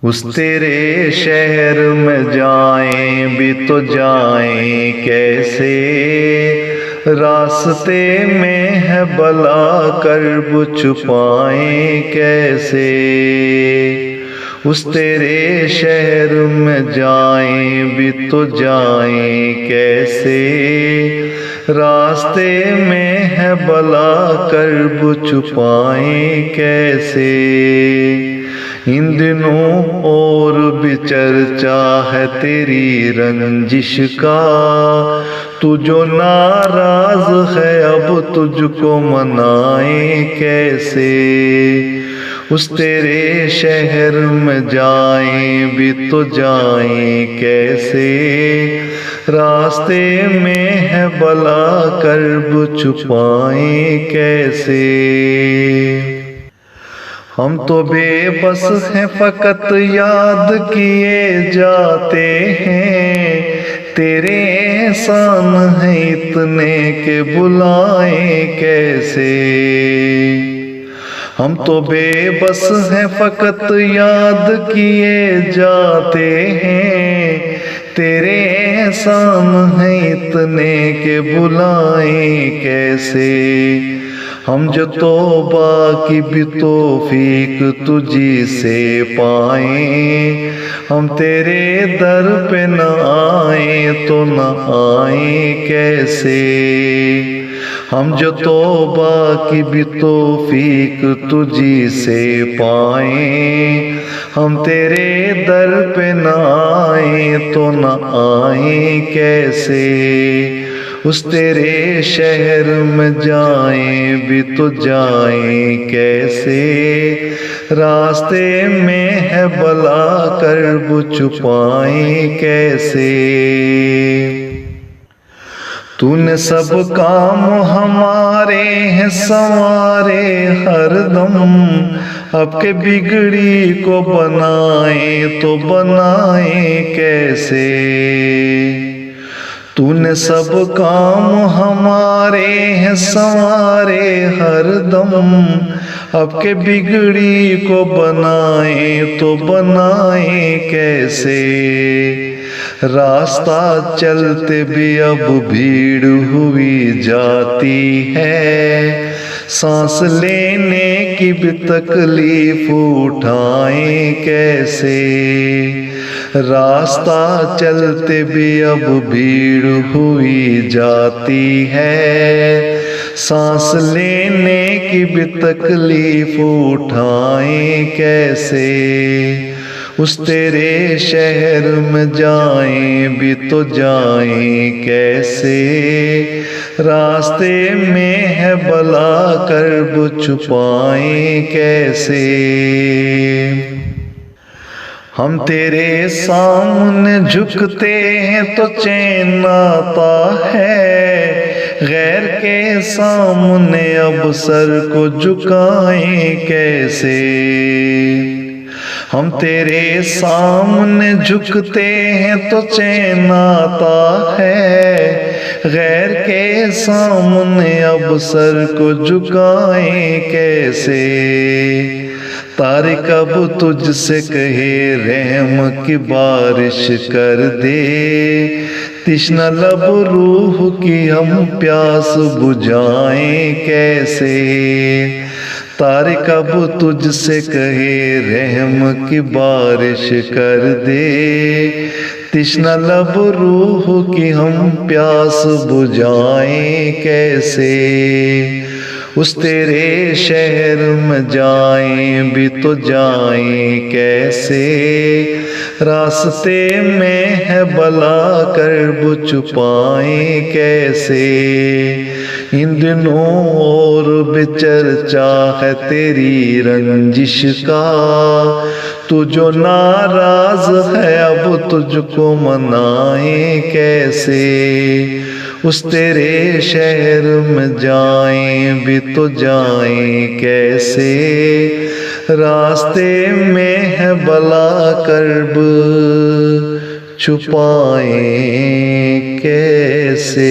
उस तेरे शहर में जाएं भी तो जाएं कैसे, रास्ते में है बला कर्ब छुपाएं कैसे। उस तेरे शहर में जाएं भी तो जाएं कैसे, रास्ते में है बला कर्ब छुपाएं कैसे। इन दिनों और भी चर्चा है तेरी रंजिश का, तू जो नाराज है अब तुझको मनाए कैसे। उस तेरे शहर में जाएं भी तो जाएं कैसे, रास्ते में है बला कर्ब छुपाएं कैसे। हम तो बेबस हैं फकत याद किए जाते हैं, तेरे एहसान हैं इतने के बुलाए कैसे। हम तो बेबस हैं फकत याद किए जाते हैं, तेरे एहसान हैं इतने के बुलाए कैसे। हम जो तौबा की भी तौफीक तुझी से पाएं, हम तेरे दर पे न आए तो न आए कैसे। हम जो तौबा की भी तौफीक तुझी से पाएं, हम तेरे दर पे न आए तो न आए कैसे। उस तेरे शहर में जाएं भी तो जाएं कैसे, रास्ते में है बला कर्ब छुपाएं कैसे। तूने सब काम हमारे हैं संवारे हरदम, अब के बिगड़ी को बनाए तो बनाए कैसे। तूने सब काम हमारे हैं संवारे हरदम, अब के बिगड़ी को बनाए तो बनाए कैसे। रास्ता चलते भी अब भीड़ हुई जाती है, सांस लेने की भी तकलीफ उठाएं कैसे। रास्ता चलते भी अब भीड़ हुई जाती है, सांस लेने की भी तकलीफ उठाएं कैसे। उस तेरे शहर में जाएं भी तो जाएं कैसे, रास्ते में है बला कर्ब छुपाएं कैसे। हम तेरे सामने झुकते हैं तो चैन आता है, गैर के सामने अब सर को झुकाएं कैसे। हम तेरे सामने झुकते हैं तो चैन आता है, गैर के सामने अब सर को झुकाएं कैसे। तारिक अब तुझसे कहे रहम की बारिश कर दे, तिश्ना लब रूह की हम प्यास बुझाएं कैसे। तारिक अब तुझसे कहे रहम की बारिश कर दे, तिश्ना लब रूह की हम प्यास बुझाएं कैसे। उस तेरे शहर में जाएं भी तो जाएं कैसे, रास्ते में है बला कर्ब छुपाएं कैसे। इन दिनों और भी चर्चा है तेरी रंजिश का, तू जो नाराज है अब तुझको मनाए कैसे। उस तेरे शहर में जाएं भी तो जाएं कैसे, रास्ते में है बला कर्ब छुपाएं कैसे।